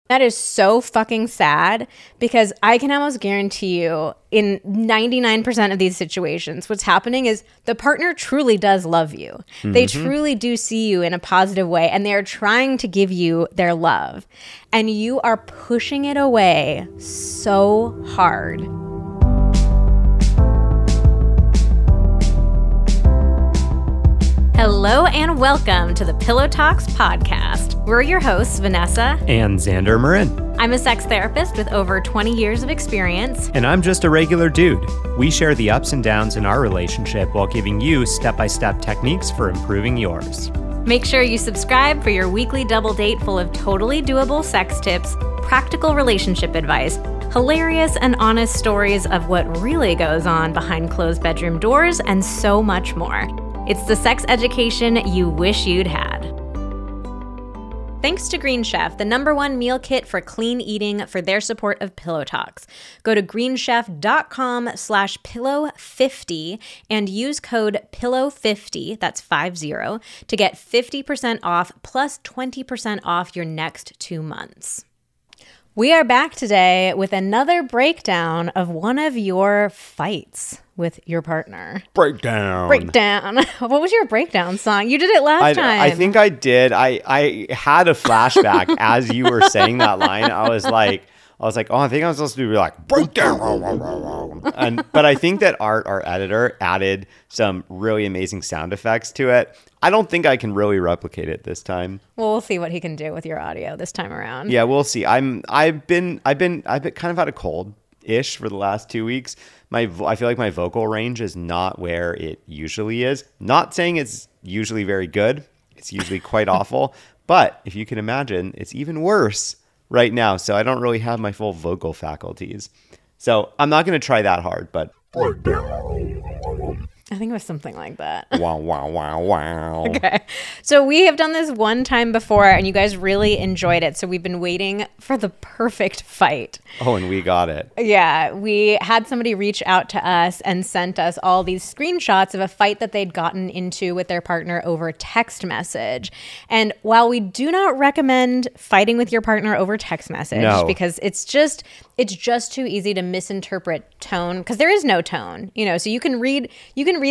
That is so fucking sad because I can almost guarantee you in 99% of these situations, what's happening is the partner truly does love you. Mm-hmm. They truly do see you in a positive way and they are trying to give you their love. And you are pushing it away so hard. Hello and welcome to the Pillow Talks podcast. We're your hosts, Vanessa and Xander Marin. I'm a sex therapist with over 20 years of experience. And I'm just a regular dude. We share the ups and downs in our relationship while giving you step-by-step techniques for improving yours. Make sure you subscribe for your weekly double date full of totally doable sex tips, practical relationship advice, hilarious and honest stories of what really goes on behind closed bedroom doors, and so much more. It's the sex education you wish you'd had. Thanks to Green Chef, the #1 meal kit for clean eating, for their support of Pillow Talks. Go to greenchef.com/pillow50 and use code PILLOW50, that's 50, to get 50% off plus 20% off your next 2 months. We are back today with another breakdown of one of your fights with your partner. Breakdown. What was your breakdown song? You did it last time. I think I did. I had a flashback as you were saying that line. I was like, oh, I think I was supposed to be like, breakdown. But I think that our editor added some really amazing sound effects to it. I don't think I can really replicate it this time. Well, we'll see what he can do with your audio this time around. Yeah, we'll see. I've been kind of had a cold-ish for the last 2 weeks. I feel like my vocal range is not where it usually is. Not saying it's usually very good. It's usually quite awful. But if you can imagine, it's even worse right now. So I don't really have my full vocal faculties. So I'm not going to try that hard, but... I think it was something like that. Wow, wow, wow, wow. Okay. So we have done this one time before and you guys really enjoyed it. So we've been waiting for the perfect fight. Oh, and we got it. Yeah. We had somebody reach out to us and sent us all these screenshots of a fight that they'd gotten into with their partner over text message. And while we do not recommend fighting with your partner over text message, because it's just too easy to misinterpret tone, because there is no tone, so you can read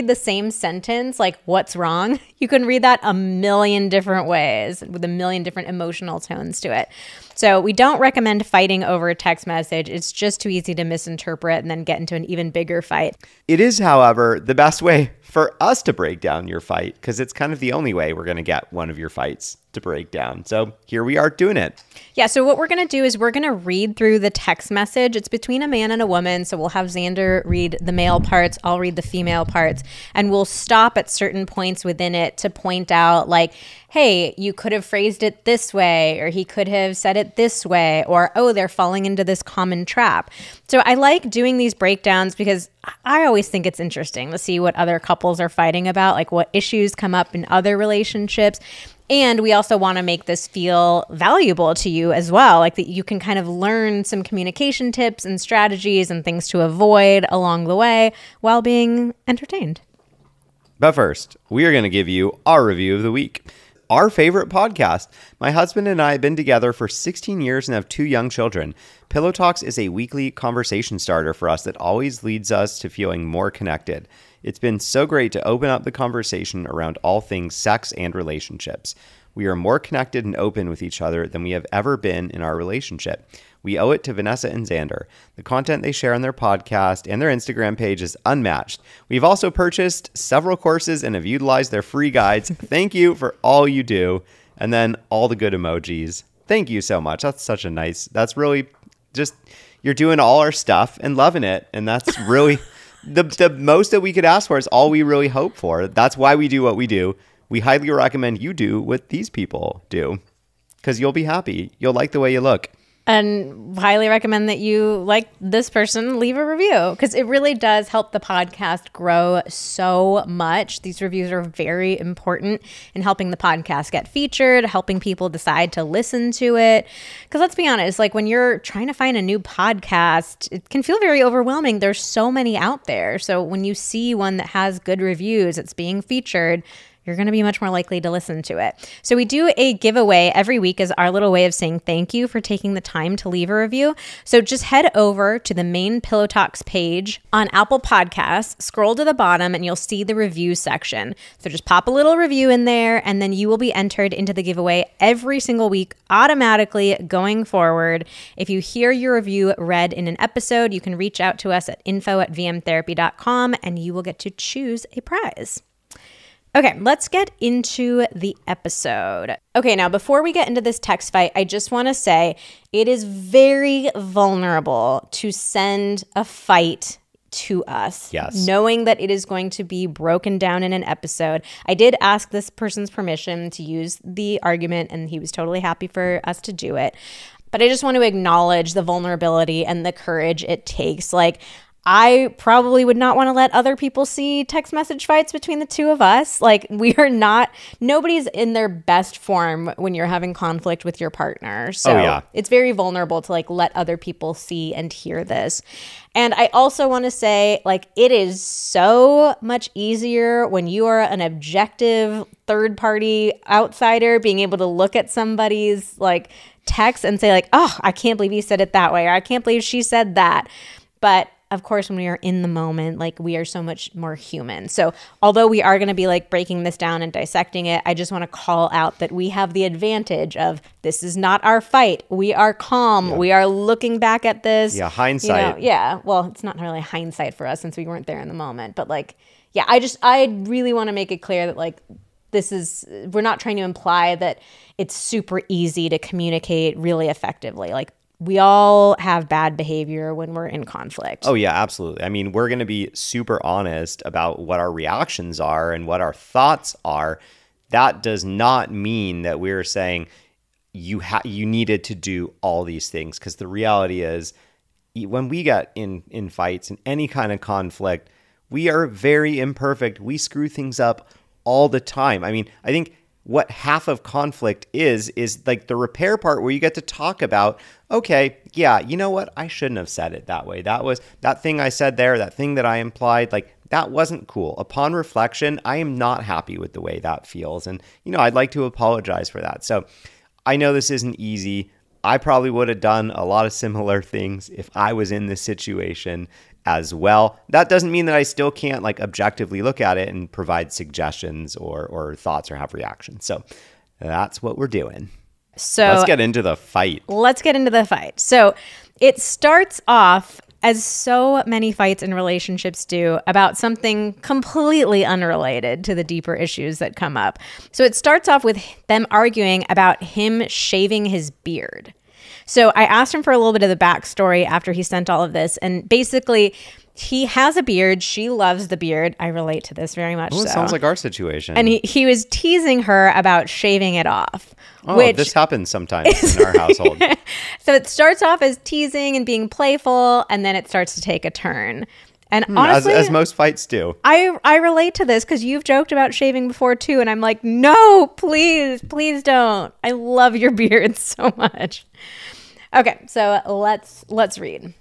the same sentence, like what's wrong. You can read that a million different ways with a million different emotional tones to it. So we don't recommend fighting over a text message. It's just too easy to misinterpret and then get into an even bigger fight. It is, however, the best way for us to break down your fight, because it's kind of the only way we're going to get one of your fights to break down. So here we are doing it. Yeah, so what we're going to do is we're going to read through the text message. It's between a man and a woman. So we'll have Xander read the male parts. I'll read the female parts. And we'll stop at certain points within it to point out like, hey, you could have phrased it this way, or he could have said it this way, or, oh, they're falling into this common trap. So I like doing these breakdowns because I always think it's interesting to see what other couples are fighting about, like what issues come up in other relationships. And we also want to make this feel valuable to you as well, like that you can kind of learn some communication tips and strategies and things to avoid along the way while being entertained. But first, we are going to give you our review of the week. Our favorite podcast. My husband and I have been together for 16 years and have 2 young children. Pillow Talks is a weekly conversation starter for us that always leads us to feeling more connected. It's been so great to open up the conversation around all things sex and relationships. We are more connected and open with each other than we have ever been in our relationship. We owe it to Vanessa and Xander. The content they share on their podcast and their Instagram page is unmatched. We've also purchased several courses and have utilized their free guides. Thank you for all you do. And then all the good emojis. Thank you so much. That's really just, you're doing all our stuff and loving it. And that's really the most that we could ask for. Is all we really hope for. That's why we do what we do. We highly recommend you do what these people do, because you'll be happy. You'll like the way you look. And highly recommend that you, like this person, leave a review, because it really does help the podcast grow so much. These reviews are very important in helping the podcast get featured, helping people decide to listen to it. Because let's be honest, like when you're trying to find a new podcast, it can feel very overwhelming. There's so many out there. So when you see one that has good reviews, it's being featured, you're going to be much more likely to listen to it. So we do a giveaway every week as our little way of saying thank you for taking the time to leave a review. So just head over to the main Pillow Talks page on Apple Podcasts, scroll to the bottom, and you'll see the review section. So just pop a little review in there, and then you will be entered into the giveaway every single week automatically going forward. If you hear your review read in an episode, you can reach out to us at info@vmtherapy.com and you will get to choose a prize. Okay, let's get into the episode. Okay, now before we get into this text fight, I just want to say it is very vulnerable to send a fight to us, knowing that it is going to be broken down in an episode. I did ask this person's permission to use the argument, and he was totally happy for us to do it. But I just want to acknowledge the vulnerability and the courage it takes. Like, I probably would not want to let other people see text message fights between the two of us. Like, nobody's in their best form when you're having conflict with your partner. So it's very vulnerable to like let other people see and hear this. And I also want to say, like, it is so much easier when you are an objective third-party outsider being able to look at somebody's like text and say like, oh, I can't believe he said it that way, or I can't believe she said that. But of course, when we are in the moment, like, we are so much more human. So although we are going to be like breaking this down and dissecting it, I just want to call out that we have the advantage of this is not our fight. We are calm. We are looking back at this. Yeah, hindsight. Well, it's not really hindsight for us since we weren't there in the moment. But like, I really want to make it clear that like, we're not trying to imply that it's super easy to communicate really effectively. Like, we all have bad behavior when we're in conflict. Oh, yeah, absolutely. I mean, we're going to be super honest about what our reactions are and what our thoughts are. That does not mean that we're saying you needed to do all these things, because the reality is when we get in fights and any kind of conflict, we are very imperfect. We screw things up all the time. I mean, I think what half of conflict is like the repair part, where you get to talk about, okay, yeah, you know what? I shouldn't have said it that way. That thing I said there, that thing that I implied, like, that wasn't cool. Upon reflection, I am not happy with the way that feels. And, I'd like to apologize for that. So I know this isn't easy. I probably would have done a lot of similar things if I was in this situation as well. That doesn't mean that I still can't like objectively look at it and provide suggestions or thoughts or have reactions. So that's what we're doing. So let's get into the fight. So it starts off, as so many fights and relationships do, about something completely unrelated to the deeper issues that come up. So it starts off with them arguing about him shaving his beard. So I asked him for a little bit of the backstory after he sent all of this. And basically, he has a beard. She loves the beard. I relate to this very much. It sounds like our situation. And he was teasing her about shaving it off. Oh, this happens sometimes in our household. So it starts off as teasing and being playful, and then it starts to take a turn. And honestly, as most fights do. I relate to this because you've joked about shaving before too, and I'm like, no, please don't. I love your beard so much. Okay, so let's read.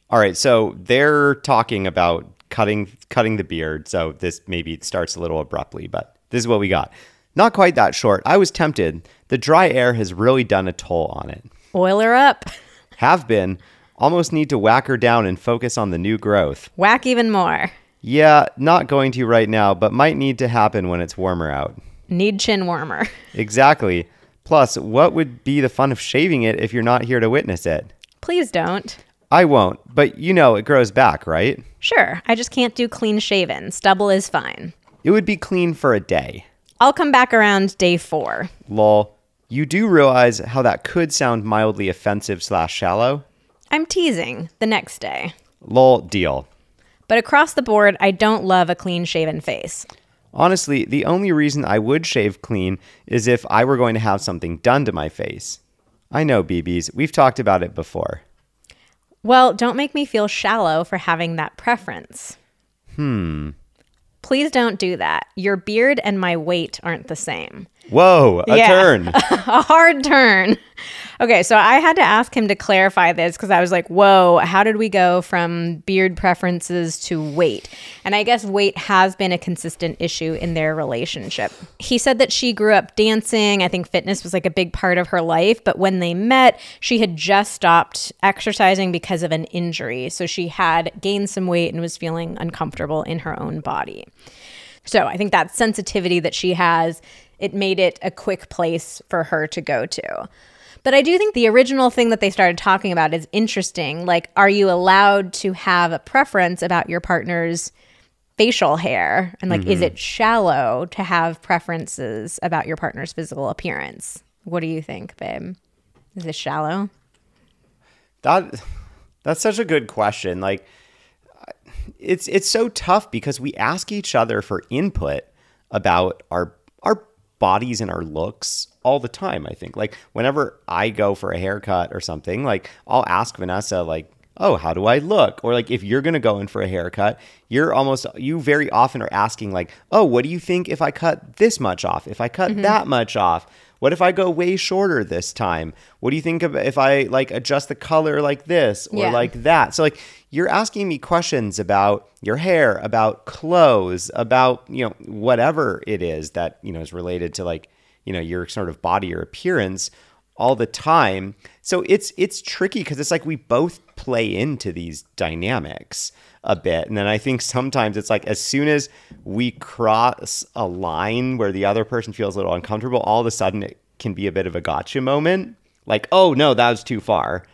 All right, so they're talking about cutting the beard. So this maybe starts a little abruptly, but this is what we got. Not quite that short. I was tempted. The dry air has really done a toll on it. Oil her up. Have been. Almost need to whack her down and focus on the new growth. Whack even more. Yeah, not going to right now, but might need to happen when it's warmer out. Need chin warmer. Exactly. Plus, what would be the fun of shaving it if you're not here to witness it? Please don't. I won't, but it grows back, right? Sure, I just can't do clean shaven. Stubble is fine. It would be clean for a day. I'll come back around day 4. Lol. You do realize how that could sound mildly offensive/shallow? I'm teasing. The next day. Lol, deal. But across the board, I don't love a clean-shaven face. Honestly, the only reason I would shave clean is if I were going to have something done to my face. I know, BBs. We've talked about it before. Well, don't make me feel shallow for having that preference. Please don't do that. Your beard and my weight aren't the same. Whoa, a turn. A hard turn. Okay, so I had to ask him to clarify this because I was like, whoa, how did we go from beard preferences to weight? And I guess weight has been a consistent issue in their relationship. He said that she grew up dancing. I think fitness was like a big part of her life. But when they met, she had just stopped exercising because of an injury. So she had gained some weight and was feeling uncomfortable in her own body. So I think that sensitivity that she has, it made it a quick place for her to go to. But I do think the original thing that they started talking about is interesting. Like, are you allowed to have a preference about your partner's facial hair? And like, is it shallow to have preferences about your partner's physical appearance? What do you think, babe? Is this shallow? That's such a good question. Like, it's so tough because we ask each other for input about our bodies and our looks all the time. I think like whenever I go for a haircut or something, like I'll ask Vanessa like, oh, how do I look? Or like if you're going to go in for a haircut, you very often are asking like, oh, what do you think if I cut this much off? If I cut that much off? What if I go way shorter this time? What do you think of if I like adjust the color like this or like that? So like you're asking me questions about your hair, about clothes, about, whatever it is that, is related to like, your sort of body or appearance all the time. So it's tricky because it's like we both play into these dynamics a bit. And then I think sometimes it's like as soon as we cross a line where the other person feels a little uncomfortable, all of a sudden it can be a bit of a gotcha moment. Like, oh, no, that was too far.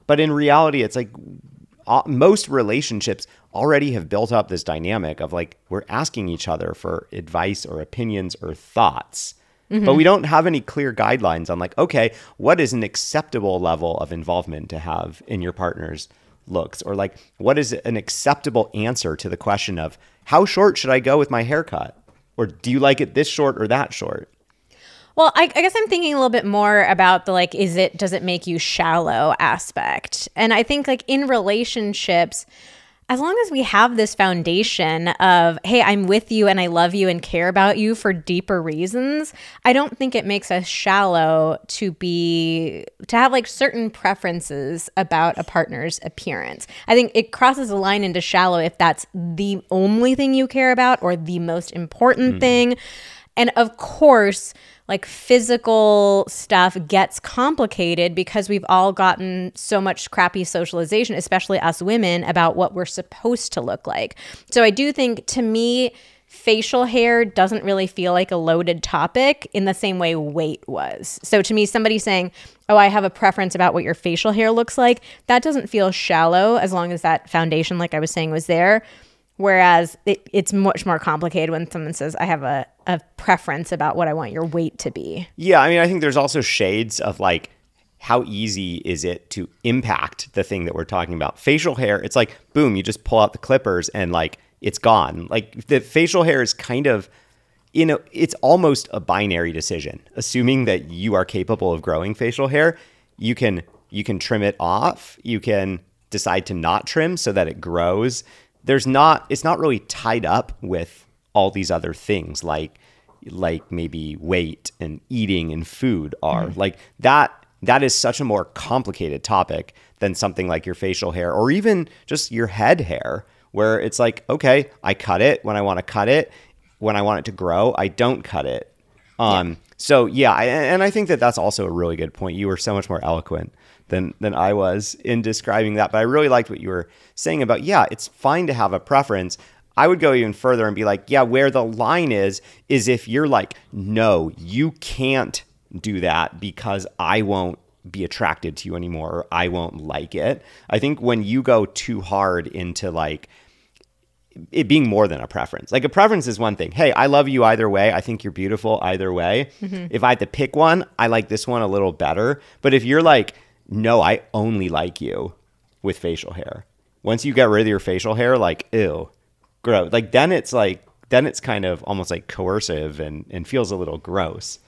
But in reality, it's like most relationships already have built up this dynamic of like we're asking each other for advice or opinions or thoughts. But we don't have any clear guidelines on like, okay, what is an acceptable level of involvement to have in your partner's looks? Or like, what is an acceptable answer to the question of how short should I go with my haircut? Or do you like it this short or that short? Well, I guess I'm thinking a little bit more about the like, does it make you shallow aspect? And I think like in relationships, as long as we have this foundation of, hey, I'm with you and I love you and care about you for deeper reasons, I don't think it makes us shallow to have like certain preferences about a partner's appearance. I think it crosses a line into shallow if that's the only thing you care about or the most important thing. And of course, like physical stuff gets complicated because we've all gotten so much crappy socialization, especially us women, about what we're supposed to look like. So I do think, to me, facial hair doesn't really feel like a loaded topic in the same way weight was. So to me, somebody saying, oh, I have a preference about what your facial hair looks like, that doesn't feel shallow as long as that foundation, like I was saying, was there. Whereas it's much more complicated when someone says, I have a preference about what I want your weight to be. Yeah, I mean, I think there's also shades of like, how easy is it to impact the thing that we're talking about? Facial hair, it's like, boom, you just pull out the clippers and like, it's gone. Like the facial hair is kind of, it's almost a binary decision. Assuming that you are capable of growing facial hair, you can trim it off. You can decide to not trim so that it grows. It's not really tied up with all these other things like maybe weight and eating and food are. Like that is such a more complicated topic than something like your facial hair or even just your head hair, where it's like, okay, I cut it when I want to cut it. When I want it to grow, I don't cut it. So yeah, and I think that that's also a really good point. You were so much more eloquent than I was in describing that. But I really liked what you were saying about, yeah, it's fine to have a preference. I would go even further and be like, yeah, where the line is if you're like, no, you can't do that because I won't be attracted to you anymore or I won't like it. I think when you go too hard into like it being more than a preference. Like a preference is one thing. Hey, I love you either way. I think you're beautiful either way. If I had to pick one, I like this one a little better. But if you're like, no, I only like you with facial hair. Once you get rid of your facial hair, like, ew, gross. Then it's kind of almost like coercive and feels a little gross.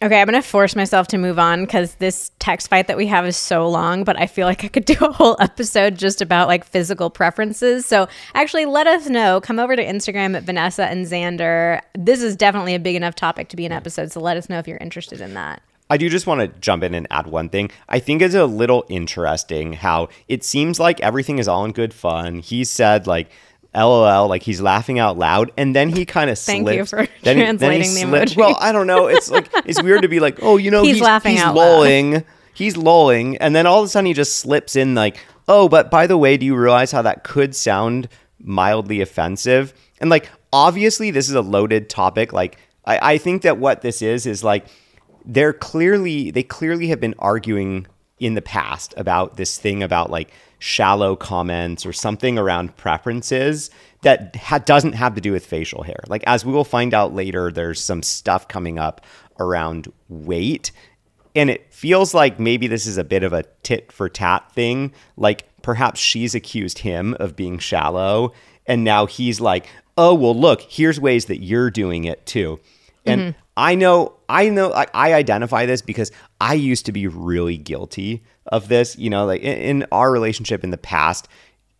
Okay, I'm going to force myself to move on because this text fight that we have is so long, but I feel like I could do a whole episode just about like physical preferences. So actually let us know. Come over to Instagram at Vanessa and Xander. This is definitely a big enough topic to be an episode, so let us know if you're interested in that. I do just want to jump in and add one thing. I think it's a little interesting how it seems like everything is all in good fun. He said like, LOL, like he's laughing out loud, and then he kind of slips. Thank you for translating the emoji. Well, I don't know. It's like it's weird to be like, oh, you know, he's laughing out lulling. Loud. He's lulling, and then all of a sudden he just slips in like, oh, but by the way, do you realize how that could sound mildly offensive? And like, obviously, this is a loaded topic. Like, I think that what this is like they clearly have been arguing in the past about this thing about like shallow comments or something around preferences that doesn't have to do with facial hair. Like, as we will find out later, there's some stuff coming up around weight. And it feels like maybe this is a bit of a tit for tat thing. Like perhaps she's accused him of being shallow. And now he's like, oh, well, look, here's ways that you're doing it too. And I know, I identify this because I used to be really guilty of this, you know, like in our relationship in the past,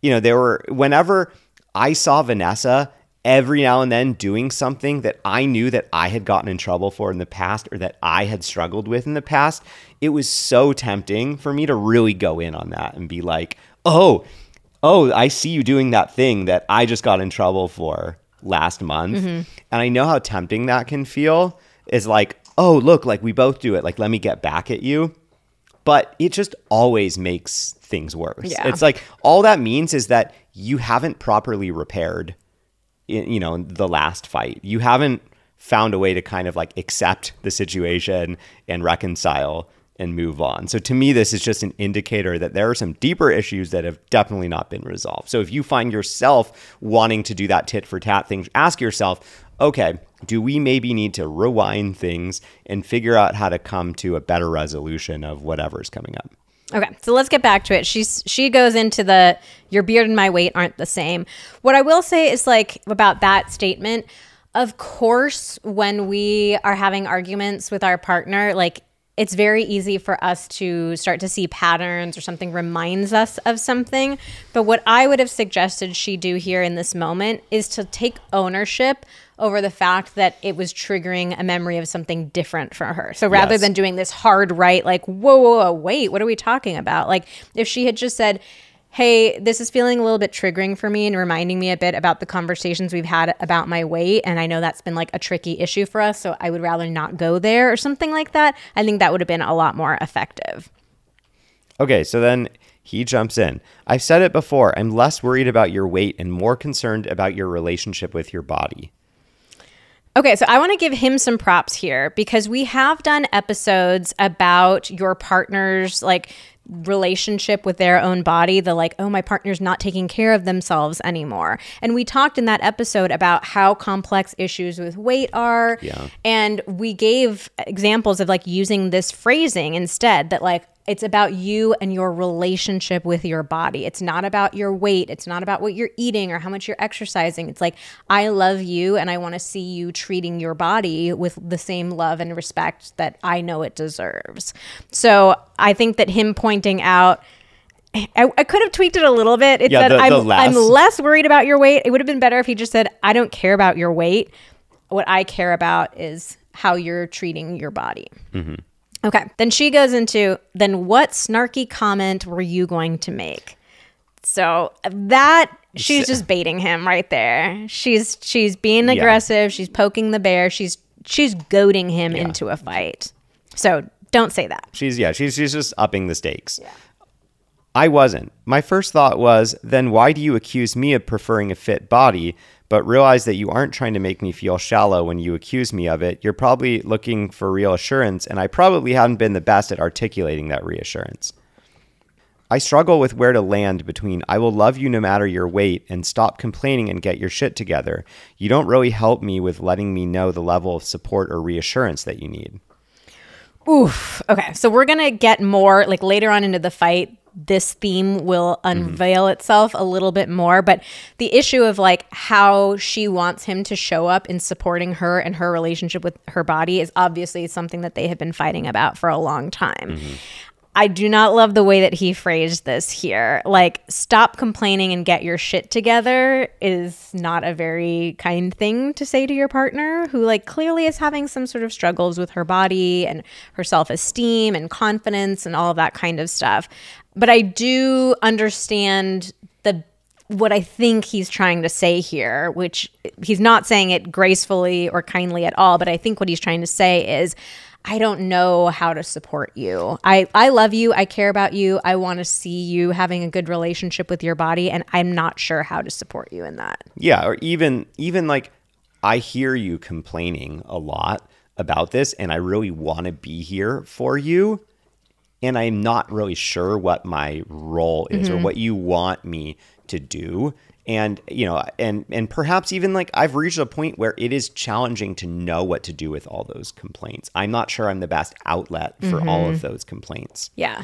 you know, whenever I saw Vanessa every now and then doing something that I knew that I had gotten in trouble for in the past or that I had struggled with in the past, it was so tempting for me to really go in on that and be like, oh, I see you doing that thing that I just got in trouble for last month. And I know how tempting that can feel is like, oh, look, like we both do it. Like, let me get back at you. But it just always makes things worse. Yeah. It's like all that means is that you haven't properly repaired, you know, the last fight. You haven't found a way to kind of like accept the situation and reconcile and move on. So to me, this is just an indicator that there are some deeper issues that have definitely not been resolved. So if you find yourself wanting to do that tit for tat thing, ask yourself, okay, do we maybe need to rewind things and figure out how to come to a better resolution of whatever's coming up? Okay, so let's get back to it. She goes into your beard and my weight aren't the same. What I will say is like about that statement, of course, when we are having arguments with our partner, like it's very easy for us to start to see patterns or something reminds us of something. But what I would have suggested she do here in this moment is to take ownership over the fact that it was triggering a memory of something different for her. So rather than doing this hard right, like, whoa, wait, what are we talking about? Like if she had just said, hey, this is feeling a little bit triggering for me and reminding me a bit about the conversations we've had about my weight. And I know that's been like a tricky issue for us, so I would rather not go there or something like that. I think that would have been a lot more effective. Okay, so then he jumps in. I've said it before. I'm less worried about your weight and more concerned about your relationship with your body. Okay, so I want to give him some props here because we have done episodes about your partner's like relationship with their own body, the like, oh, my partner's not taking care of themselves anymore. And we talked in that episode about how complex issues with weight are. Yeah. And we gave examples of like using this phrasing instead, that like, it's about you and your relationship with your body. It's not about your weight. It's not about what you're eating or how much you're exercising. It's like, I love you and I want to see you treating your body with the same love and respect that I know it deserves. So I think that him pointing out, I could have tweaked it a little bit. It said, I'm less worried about your weight. It would have been better if he just said, I don't care about your weight. What I care about is how you're treating your body. Mm-hmm. Okay, then she goes into, then what snarky comment were you going to make? So that, she's just baiting him right there. She's being aggressive. She's poking the bear. She's goading him into a fight. So don't say that. She's just upping the stakes. Yeah. I wasn't. My first thought was, then why do you accuse me of preferring a fit body, but realize that you aren't trying to make me feel shallow when you accuse me of it? You're probably looking for reassurance, and I probably haven't been the best at articulating that reassurance. I struggle with where to land between I will love you no matter your weight and stop complaining and get your shit together. You don't really help me with letting me know the level of support or reassurance that you need. Oof. Okay, so we're going to get more, like later on into the fight, this theme will unveil itself a little bit more. But the issue of like how she wants him to show up in supporting her and her relationship with her body is obviously something that they have been fighting about for a long time. I do not love the way that he phrased this here. Like, stop complaining and get your shit together is not a very kind thing to say to your partner who, like, clearly is having some sort of struggles with her body and her self-esteem and confidence and all of that kind of stuff. But I do understand what I think he's trying to say here, which he's not saying it gracefully or kindly at all, but I think what he's trying to say is, I don't know how to support you. I love you. I care about you. I want to see you having a good relationship with your body, and I'm not sure how to support you in that. Yeah, or even like, I hear you complaining a lot about this, and I really want to be here for you, and I'm not really sure what my role is or what you want me to do. And, you know, and perhaps even like I've reached a point where it is challenging to know what to do with all those complaints. I'm not sure I'm the best outlet for all of those complaints. Yeah.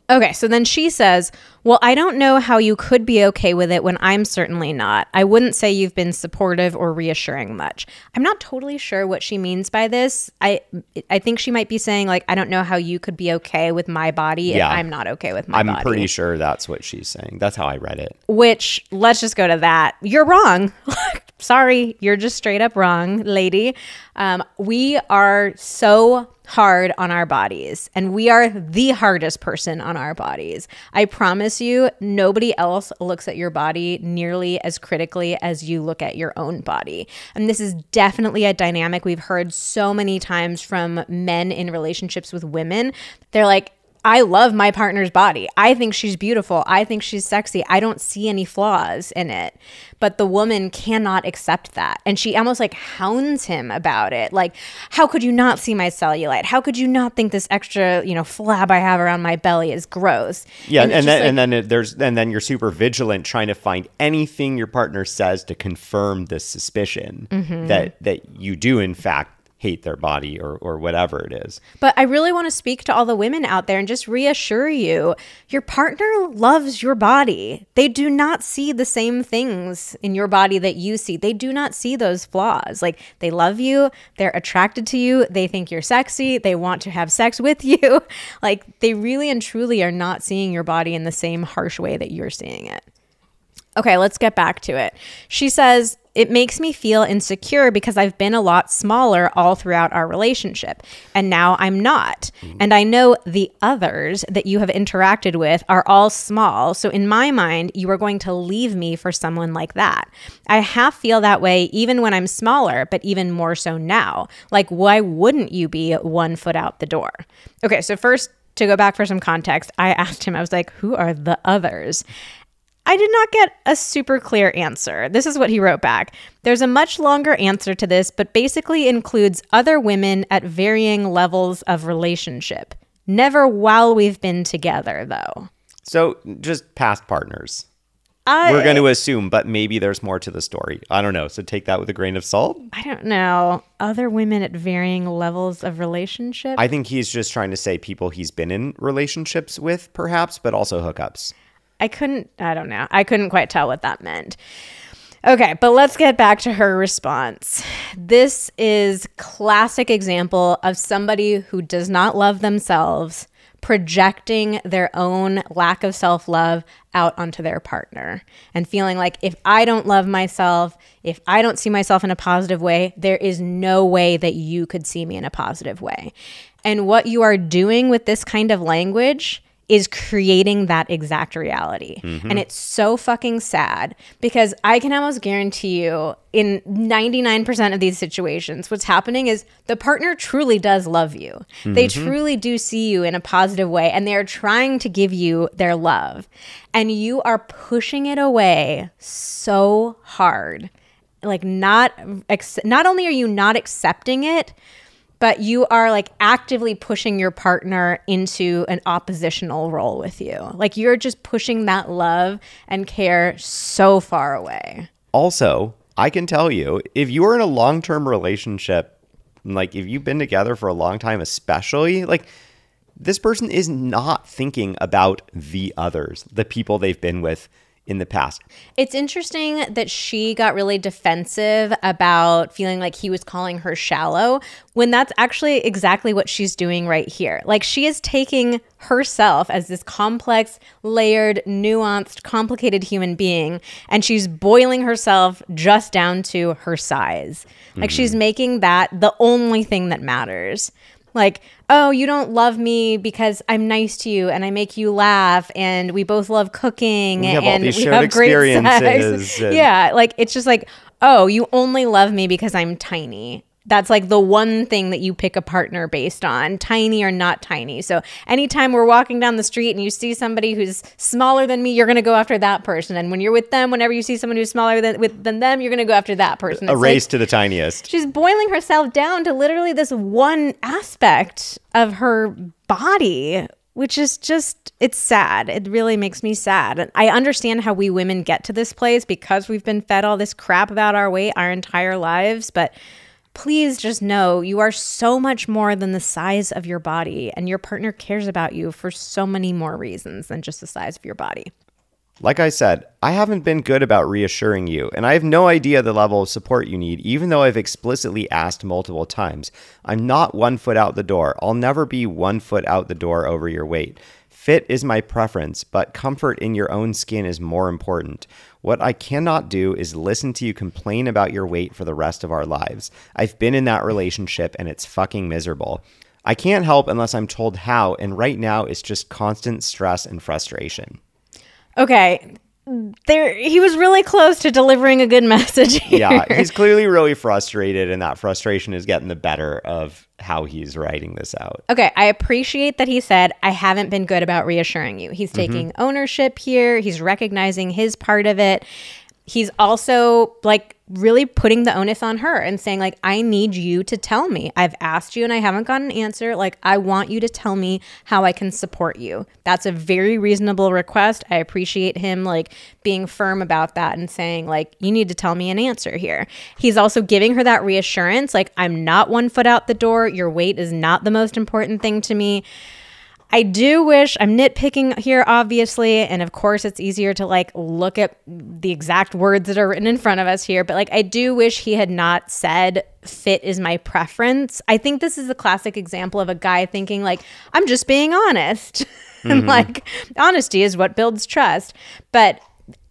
Okay, so then she says, well, I don't know how you could be okay with it when I'm certainly not. I wouldn't say you've been supportive or reassuring much. I'm not totally sure what she means by this. I think she might be saying, like, I don't know how you could be okay with my body if I'm not okay with my body. I'm pretty sure that's what she's saying. That's how I read it. Which, let's just go to that. You're wrong. Sorry, you're just straight up wrong, lady. We are so hard on our bodies, and we are the hardest person on our bodies. I promise you, nobody else looks at your body nearly as critically as you look at your own body. And this is definitely a dynamic we've heard so many times from men in relationships with women. They're like, I love my partner's body. I think she's beautiful. I think she's sexy. I don't see any flaws in it. But the woman cannot accept that. And she almost like hounds him about it. Like, how could you not see my cellulite? How could you not think this extra, flab I have around my belly is gross? Yeah, and then you're super vigilant trying to find anything your partner says to confirm this suspicion that you do in fact hate their body or whatever it is. But I really want to speak to all the women out there and just reassure you, your partner loves your body. They do not see the same things in your body that you see. They do not see those flaws. Like, they love you. They're attracted to you. They think you're sexy. They want to have sex with you. Like, they really and truly are not seeing your body in the same harsh way that you're seeing it. Okay, let's get back to it. She says, it makes me feel insecure because I've been a lot smaller all throughout our relationship, and now I'm not. And I know the others that you have interacted with are all small, so in my mind, you are going to leave me for someone like that. I half feel that way even when I'm smaller, but even more so now. Like, why wouldn't you be 1 foot out the door? Okay, so first, to go back for some context, I asked him, I was like, who are the others? I did not get a super clear answer. This is what he wrote back. There's a much longer answer to this, but basically includes other women at varying levels of relationship. Never while we've been together, though. So just past partners. We're going to assume, but maybe there's more to the story. I don't know. So take that with a grain of salt. I don't know. Other women at varying levels of relationship? I think he's just trying to say people he's been in relationships with, perhaps, but also hookups. I don't know. I couldn't quite tell what that meant. Okay, but let's get back to her response. This is classic example of somebody who does not love themselves projecting their own lack of self-love out onto their partner and feeling like, if I don't love myself, if I don't see myself in a positive way, there is no way that you could see me in a positive way. And what you are doing with this kind of language is creating that exact reality. And it's so fucking sad because I can almost guarantee you in 99% of these situations, what's happening is the partner truly does love you. They truly do see you in a positive way, and they're trying to give you their love. And you are pushing it away so hard. Like, not only are you not accepting it, but you are like actively pushing your partner into an oppositional role with you. Like, you're just pushing that love and care so far away. Also, I can tell you, if you are in a long-term relationship, like if you've been together for a long time, especially, like this person is not thinking about the others, the people they've been with in the past. It's interesting that she got really defensive about feeling like he was calling her shallow when that's actually exactly what she's doing right here. Like, she is taking herself as this complex, layered, nuanced, complicated human being, and she's boiling herself just down to her size. Like, she's making that the only thing that matters. Like, oh, you don't love me because I'm nice to you and I make you laugh and we both love cooking we have and all these we shared have great experiences sex. Yeah, like, it's just like, oh, you only love me because I'm tiny. That's like the one thing that you pick a partner based on, tiny or not tiny. So anytime we're walking down the street and you see somebody who's smaller than me, you're going to go after that person. And when you're with them, whenever you see someone who's smaller than them, you're going to go after that person. A race to the tiniest. She's boiling herself down to literally this one aspect of her body, which is just, it's sad. It really makes me sad. I understand how we women get to this place because we've been fed all this crap about our weight our entire lives, but please just know you are so much more than the size of your body, and your partner cares about you for so many more reasons than just the size of your body. Like I said, I haven't been good about reassuring you, and I have no idea the level of support you need, even though I've explicitly asked multiple times. I'm not 1 foot out the door. I'll never be 1 foot out the door over your weight. Fit is my preference, but comfort in your own skin is more important. What I cannot do is listen to you complain about your weight for the rest of our lives. I've been in that relationship and it's fucking miserable. I can't help unless I'm told how, and right now it's just constant stress and frustration. Okay, he was really close to delivering a good message here. Yeah, he's clearly really frustrated, and that frustration is getting the better of how he's writing this out. Okay, I appreciate that he said, I haven't been good about reassuring you. He's taking ownership here. He's recognizing his part of it. He's also like really putting the onus on her and saying, like, I need you to tell me. I've asked you and I haven't gotten an answer. Like, I want you to tell me how I can support you. That's a very reasonable request. I appreciate him like being firm about that and saying, like, you need to tell me an answer here. He's also giving her that reassurance, like, I'm not 1 foot out the door. Your weight is not the most important thing to me. I do wish, I'm nitpicking here, obviously, and of course it's easier to like look at the exact words that are written in front of us here, but like I do wish he had not said fit is my preference. I think this is a classic example of a guy thinking like, I'm just being honest. And like, honesty is what builds trust. But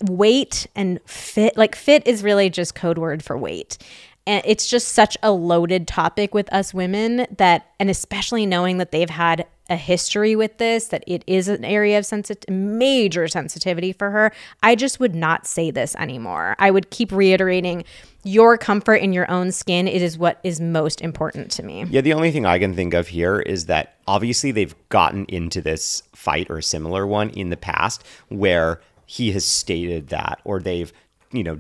weight and fit, like fit is really just code word for weight. And it's just such a loaded topic with us women that, and especially knowing that they've had a history with this, that it is an area of major sensitivity for her. I just would not say this anymore. I would keep reiterating your comfort in your own skin. It is what is most important to me. Yeah, the only thing I can think of here is that obviously they've gotten into this fight or a similar one in the past where he has stated that, or they've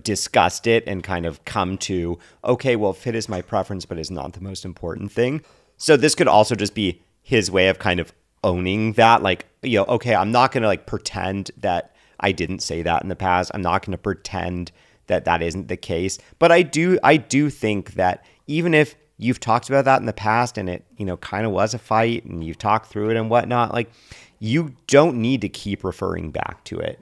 discussed it and kind of come to, okay, well, fit is my preference, but is not the most important thing. So this could also just be his way of kind of owning that, like, okay, I'm not going to like pretend that I didn't say that in the past. I'm not going to pretend that that isn't the case. But I do think that even if you've talked about that in the past and it, kind of was a fight and you've talked through it and whatnot, like, you don't need to keep referring back to it.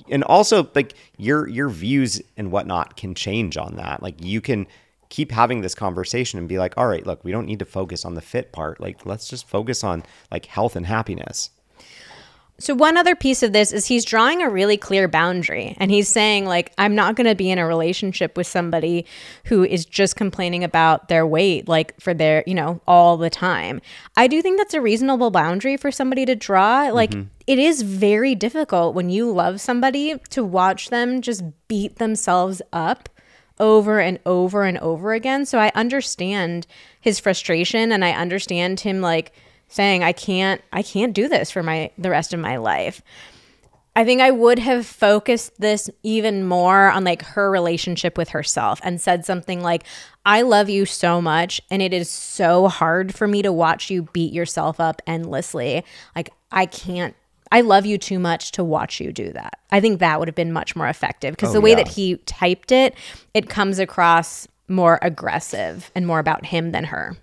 And also, like, your views and whatnot can change on that. Like, you can keep having this conversation and be like, all right, look, we don't need to focus on the fit part. Like, let's just focus on like health and happiness. So one other piece of this is he's drawing a really clear boundary, and he's saying like, I'm not going to be in a relationship with somebody who is just complaining about their weight, like for their, all the time. I do think that's a reasonable boundary for somebody to draw. Like, it is very difficult when you love somebody to watch them just beat themselves up over and over and over again. So I understand his frustration, and I understand him like saying, I can't do this for the rest of my life. I think I would have focused this even more on like her relationship with herself and said something like, I love you so much, and it is so hard for me to watch you beat yourself up endlessly. Like, I love you too much to watch you do that. I think that would have been much more effective because the way that he typed it, it comes across more aggressive and more about him than her.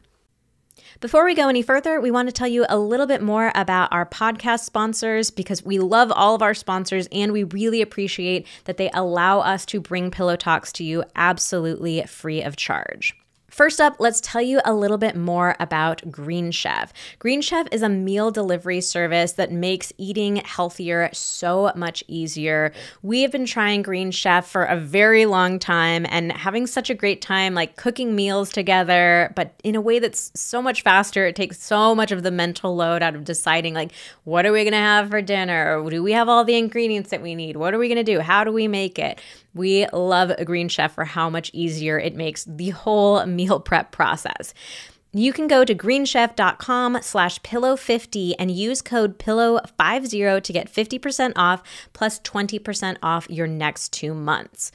Before we go any further, we want to tell you a little bit more about our podcast sponsors because we love all of our sponsors and we really appreciate that they allow us to bring Pillow Talks to you absolutely free of charge. First up, let's tell you a little bit more about Green Chef. Green Chef is a meal delivery service that makes eating healthier so much easier. We have been trying Green Chef for a very long time and having such a great time like cooking meals together, but in a way that's so much faster. It takes so much of the mental load out of deciding like, what are we going to have for dinner? Or do we have all the ingredients that we need? What are we going to do? How do we make it? We love Green Chef for how much easier it makes the whole meal prep process. You can go to greenchef.com/pillow50 and use code pillow50 to get 50% off plus 20% off your next 2 months.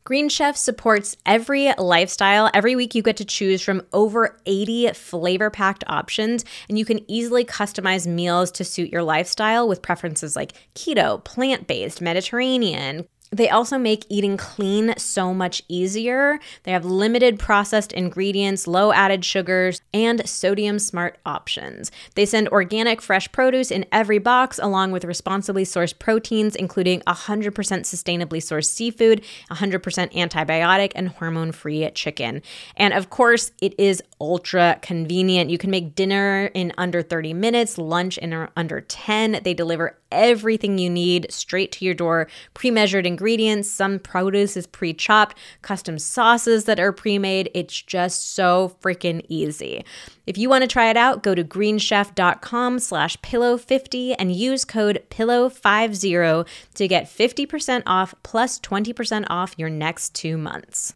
Green Chef supports every lifestyle. Every week you get to choose from over 80 flavor-packed options, and you can easily customize meals to suit your lifestyle with preferences like keto, plant-based, Mediterranean. They also make eating clean so much easier. They have limited processed ingredients, low added sugars, and sodium smart options. They send organic fresh produce in every box along with responsibly sourced proteins, including 100% sustainably sourced seafood, 100% antibiotic, and hormone-free chicken. And of course, it is ultra convenient. You can make dinner in under 30 minutes, lunch in under 10. They deliver everything you need straight to your door, pre-measured ingredients, some produce is pre-chopped, custom sauces that are pre-made. It's just so freaking easy. If you want to try it out, go to greenchef.com/pillow50 and use code pillow50 to get 50% off plus 20% off your next 2 months.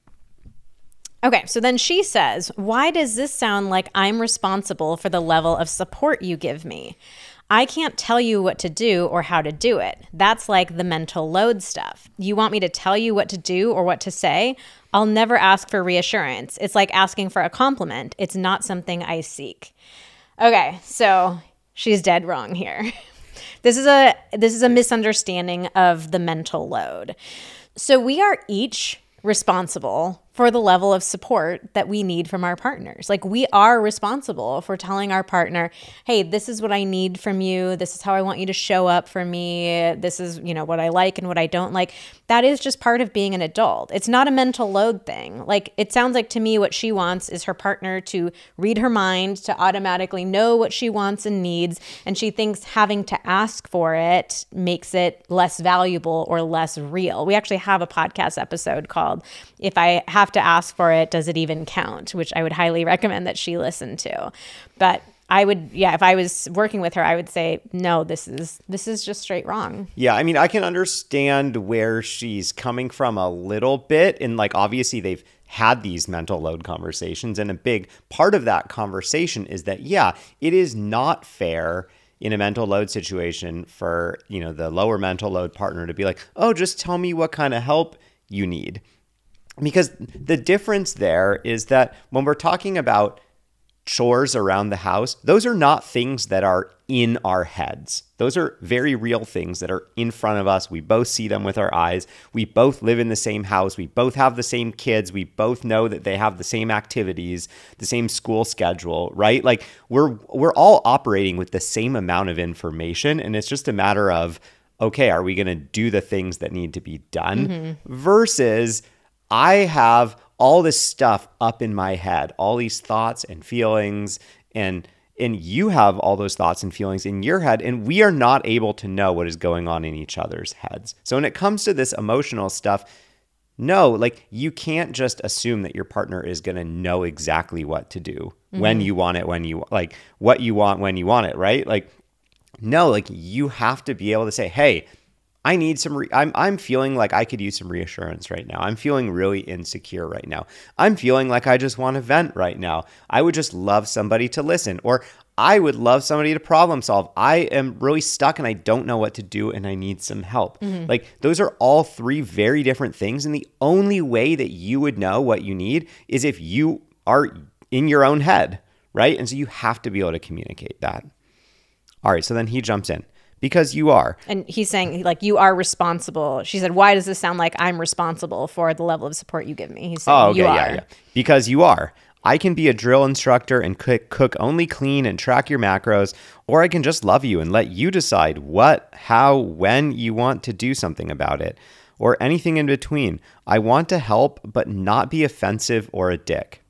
Okay, so then she says, why does this sound like I'm responsible for the level of support you give me? I can't tell you what to do or how to do it. That's like the mental load stuff. You want me to tell you what to do or what to say? I'll never ask for reassurance. It's like asking for a compliment. It's not something I seek. Okay, so she's dead wrong here. This is a misunderstanding of the mental load. So we are each responsible for the level of support that we need from our partners. Like we are responsible for telling our partner, hey, this is what I need from you. This is how I want you to show up for me. This is, what I like and what I don't like. That is just part of being an adult. It's not a mental load thing. Like it sounds like to me what she wants is her partner to read her mind, to automatically know what she wants and needs. And she thinks having to ask for it makes it less valuable or less real. We actually have a podcast episode called If I Have to Ask for It, Does It Even Count? Which I would highly recommend that she listen to. But I would, if I was working with her, I would say, no, this is just straight wrong. Yeah, I mean, I can understand where she's coming from a little bit. And like, obviously they've had these mental load conversations. And a big part of that conversation is that, yeah, it is not fair in a mental load situation for, the lower mental load partner to be like, oh, just tell me what kind of help you need. Because the difference there is that when we're talking about chores around the house, those are not things that are in our heads. Those are very real things that are in front of us. We both see them with our eyes. We both live in the same house. We both have the same kids. We both know that they have the same activities, the same school schedule, right? Like we're all operating with the same amount of information, and it's just a matter of, okay, are we going to do the things that need to be done versus I have all this stuff up in my head, all these thoughts and feelings, and you have all those thoughts and feelings in your head, and we are not able to know what is going on in each other's heads. So when it comes to this emotional stuff, no, like you can't just assume that your partner is going to know exactly what to do when you want it, what you want when you want it, right? Like, no, like you have to be able to say, hey, I need some, I'm feeling like I could use some reassurance right now. I'm feeling really insecure right now. I'm feeling like I just want to vent right now. I would just love somebody to listen, or I would love somebody to problem solve. I am really stuck and I don't know what to do and I need some help. Like those are all three very different things. And the only way that you would know what you need is if you are in your own head, right? And so you have to be able to communicate that. All right. So then he jumps in. Because you are. And he's saying, like, you are responsible. She said, why does this sound like I'm responsible for the level of support you give me? He's saying, you are. Yeah. Because you are. I can be a drill instructor and cook only clean and track your macros, or I can just love you and let you decide what, how, when you want to do something about it, or anything in between. I want to help, but not be offensive or a dick.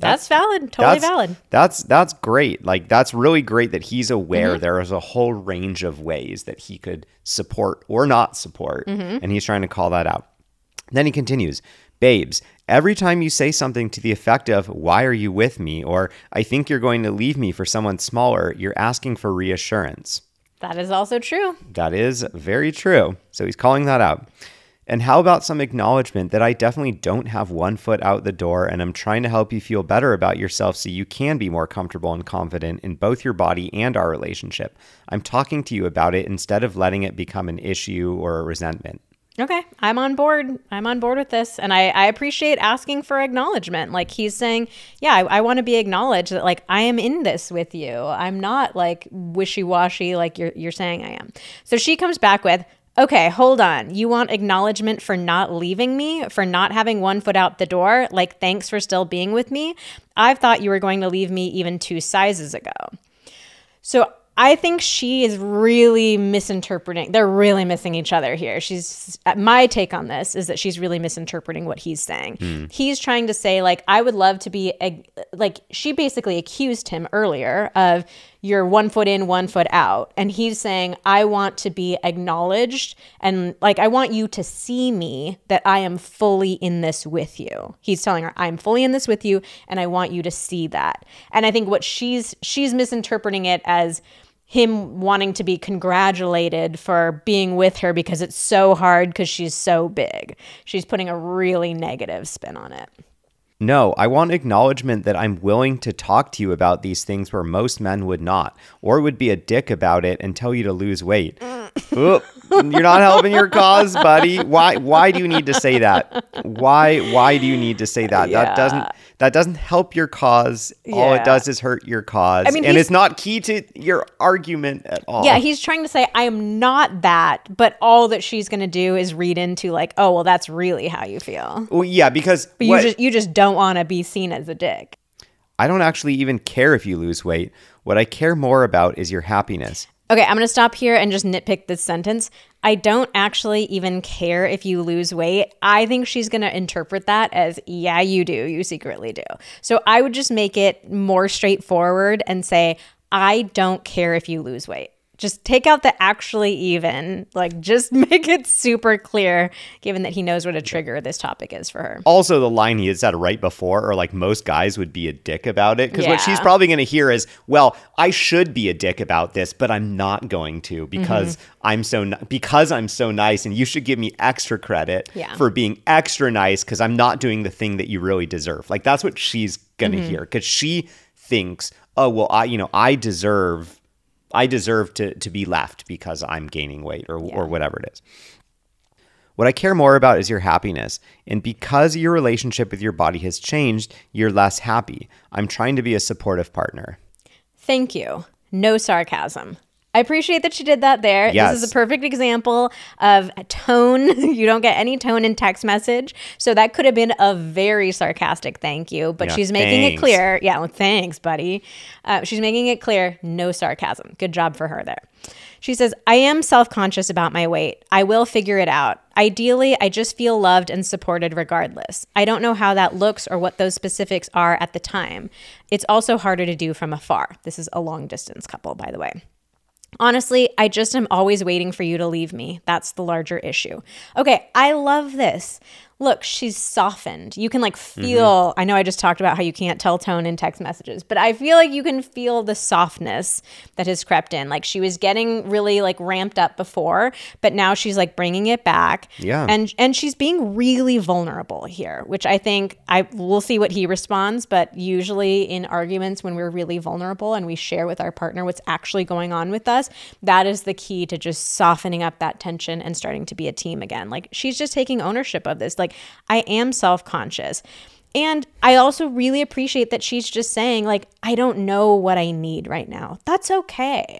That's valid. Totally valid. That's great. Like, that's really great that he's aware there is a whole range of ways that he could support or not support, and he's trying to call that out. Then he continues, babes, every time you say something to the effect of, why are you with me? Or I think you're going to leave me for someone smaller, you're asking for reassurance. That is also true. That is very true. So he's calling that out. And how about some acknowledgement that I definitely don't have one foot out the door and I'm trying to help you feel better about yourself so you can be more comfortable and confident in both your body and our relationship. I'm talking to you about it instead of letting it become an issue or a resentment. Okay, I'm on board. I'm on board with this. And I appreciate asking for acknowledgement. Like, he's saying, yeah, I want to be acknowledged that, like, I am in this with you. I'm not, like, wishy-washy like you're saying I am. So she comes back with, okay, hold on. You want acknowledgement for not leaving me, for not having one foot out the door? Like, thanks for still being with me? I've thought you were going to leave me even 2 sizes ago. So I think she is really misinterpreting. They're really missing each other here. My take on this is that she's really misinterpreting what he's saying. He's trying to say, like, I would love to be, like, she basically accused him earlier of, you're 1 foot in, 1 foot out. And he's saying, I want to be acknowledged. And, like, I want you to see me that I am fully in this with you. He's telling her, I'm fully in this with you. And I want you to see that. And I think what she's misinterpreting it as him wanting to be congratulated for being with her because it's so hard because she's so big. She's putting a really negative spin on it. No, I want acknowledgement that I'm willing to talk to you about these things where most men would not, or would be a dick about it and tell you to lose weight. Oop, you're not helping your cause, buddy. Why do you need to say that? Why do you need to say that? Yeah. That doesn't help your cause. All it does is hurt your cause. I mean, and it's not key to your argument at all. Yeah, he's trying to say, I am not that, but all that she's going to do is read into, like, oh, well, that's really how you feel. Well, yeah, because But you just don't want to be seen as a dick. I don't actually even care if you lose weight. What I care more about is your happiness. Okay, I'm going to stop here and just nitpick this sentence. I don't actually even care if you lose weight. I think she's going to interpret that as, yeah, you do. You secretly do. So I would just make it more straightforward and say, I don't care if you lose weight. Just take out the actually even, like, just make it super clear, given that he knows what a trigger this topic is for her. Also, the line he had said right before, or like most guys would be a dick about it. Because what she's probably going to hear is, well, I should be a dick about this, but I'm not going to because I'm so nice, and you should give me extra credit for being extra nice because I'm not doing the thing that you really deserve. Like, that's what she's going to hear, because she thinks, oh, well, I deserve to be left because I'm gaining weight or whatever it is. What I care more about is your happiness. And because your relationship with your body has changed, you're less happy. I'm trying to be a supportive partner. Thank you. No sarcasm. I appreciate that she did that there. Yes. This is a perfect example of tone. You don't get any tone in text message. So that could have been a very sarcastic thank you, but she's making it clear. Yeah, well, thanks, buddy. She's making it clear, no sarcasm. Good job for her there. She says, I am self-conscious about my weight. I will figure it out. Ideally, I just feel loved and supported regardless. I don't know how that looks or what those specifics are at the time. It's also harder to do from afar. This is a long-distance couple, by the way. Honestly, I just am always waiting for you to leave me. That's the larger issue. Okay, I love this. Look, she's softened. You can feel, I know I just talked about how you can't tell tone in text messages, but I feel like you can feel the softness that has crept in. Like, she was getting really ramped up before, but now she's bringing it back. Yeah. And she's being really vulnerable here, which I think we'll see what he responds, but usually in arguments when we're really vulnerable and we share with our partner what's actually going on with us, that is the key to just softening up that tension and starting to be a team again. She's just taking ownership of this. I am self-conscious. And I also really appreciate that she's just saying, I don't know what I need right now. That's okay.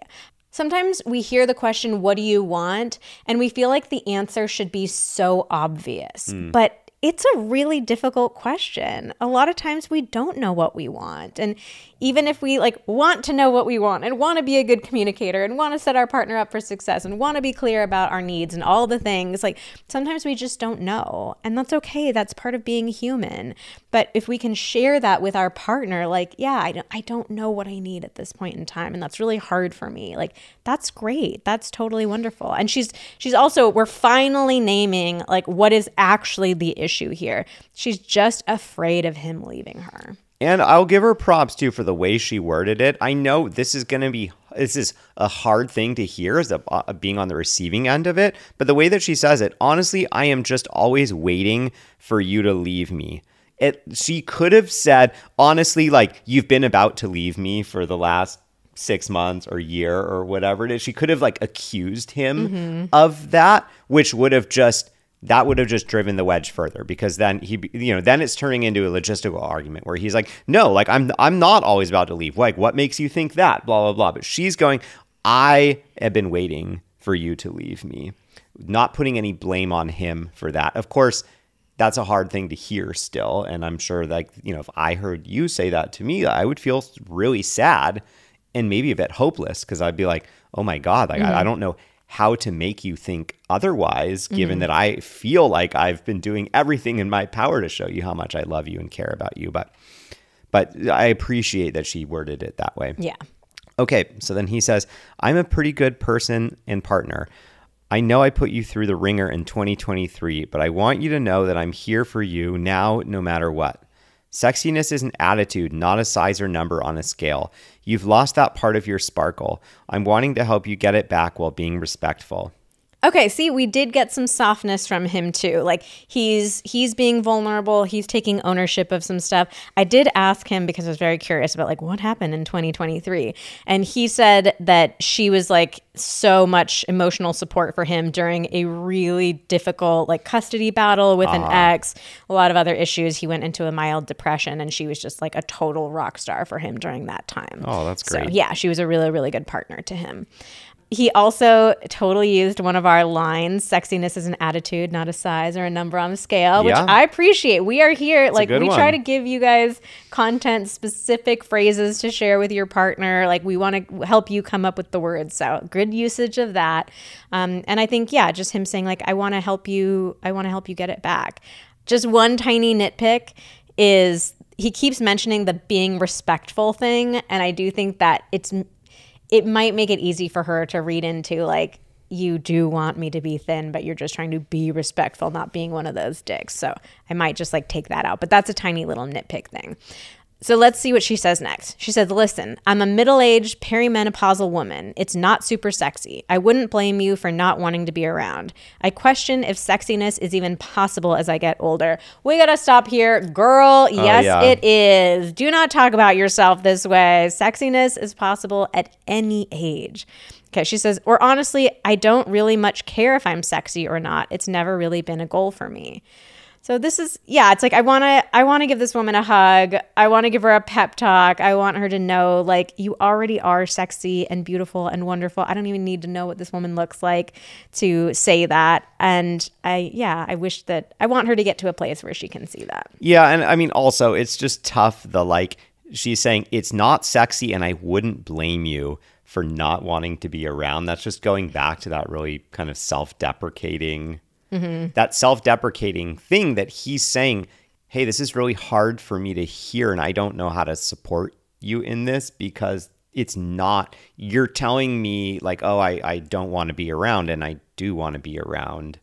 Sometimes we hear the question, what do you want? And we feel like the answer should be so obvious. But it's a really difficult question. A lot of times we don't know what we want. And even if we like want to know what we want and want to be a good communicator and want to set our partner up for success and want to be clear about our needs and all the things, like sometimes we just don't know. And that's okay. That's part of being human. But if we can share that with our partner, like, yeah, I don't know what I need at this point in time. And that's really hard for me. Like, that's great. That's totally wonderful. And she's also, we're finally naming like what is actually the issue here. She's just afraid of him leaving her. And I'll give her props too for the way she worded it. I know this is a hard thing to hear as being on the receiving end of it. But the way that she says it, honestly, I am just always waiting for you to leave me. She could have said, honestly, like, you've been about to leave me for the last 6 months or year or whatever it is. She could have like accused him of that, which would have just driven the wedge further, because then then it's turning into a logistical argument where he's like, no, like I'm not always about to leave. Like, what makes you think that? Blah, blah, blah. But she's going, I have been waiting for you to leave me, not putting any blame on him for that. Of course, that's a hard thing to hear still. And I'm sure like, if I heard you say that to me, I would feel really sad and maybe a bit hopeless, because I'd be like, oh my God, like I don't know how to make you think otherwise, given that I feel like I've been doing everything in my power to show you how much I love you and care about you. But I appreciate that she worded it that way. Yeah. Okay, so then he says, I'm a pretty good person and partner. I know I put you through the ringer in 2023, but I want you to know that I'm here for you now, no matter what. Sexiness is an attitude, not a size or number on a scale. You've lost that part of your sparkle. I'm wanting to help you get it back while being respectful. Okay, see, we did get some softness from him too. Like he's being vulnerable. He's taking ownership of some stuff. I did ask him because I was very curious about like what happened in 2023. And he said that she was like so much emotional support for him during a really difficult like custody battle with an ex, a lot of other issues. He went into a mild depression and she was just like a total rock star for him during that time. Oh, that's great. So yeah, she was a really, really good partner to him. He also totally used one of our lines, sexiness is an attitude, not a size or a number on a scale, which I appreciate. We are here. Like, we try to give you guys content-specific phrases to share with your partner. Like, we want to help you come up with the words. So good usage of that. And I think, just him saying, like, I want to help you get it back. Just one tiny nitpick is he keeps mentioning the being respectful thing. And I do think that it might make it easy for her to read into like, you do want me to be thin, but you're just trying to be respectful, not being one of those dicks. So I might just like take that out, but that's a tiny little nitpick thing. So let's see what she says next. She says, listen, I'm a middle-aged perimenopausal woman. It's not super sexy. I wouldn't blame you for not wanting to be around. I question if sexiness is even possible as I get older. We got to stop here. Girl, yes, it is. Do not talk about yourself this way. Sexiness is possible at any age. Okay, she says, or honestly, I don't really much care if I'm sexy or not. It's never really been a goal for me. So this is, it's like, I want to give this woman a hug. I want to give her a pep talk. I want her to know, like, you already are sexy and beautiful and wonderful. I don't even need to know what this woman looks like to say that. And I want her to get to a place where she can see that. Yeah. And I mean, also, it's just tough. She's saying it's not sexy and I wouldn't blame you for not wanting to be around. That's just going back to that really kind of self-deprecating that self-deprecating thing that he's saying, hey, this is really hard for me to hear and I don't know how to support you in this because it's not, you're telling me like, oh, I don't want to be around and I do want to be around.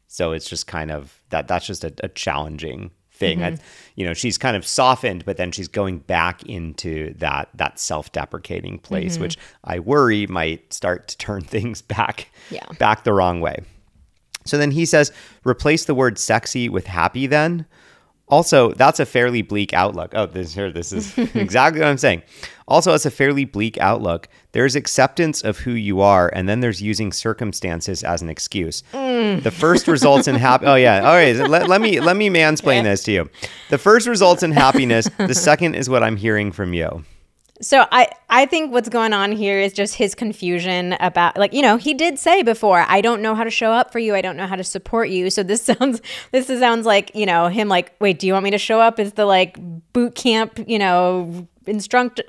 So it's just kind of, that's just a challenging thing. She's kind of softened, but then she's going back into that self-deprecating place, which I worry might start to turn things back the wrong way. So then he says, replace the word sexy with happy then. Also, that's a fairly bleak outlook. Oh, this is exactly what I'm saying. Also, it's a fairly bleak outlook. There's acceptance of who you are, and then there's using circumstances as an excuse. The first results in happy. Oh yeah. All right. Let me mansplain this to you. The first results in happiness. The second is what I'm hearing from you. So I think what's going on here is just his confusion about, like, he did say before, I don't know how to show up for you. I don't know how to support you. So this sounds like, him like, wait, do you want me to show up as the like boot camp, instructor,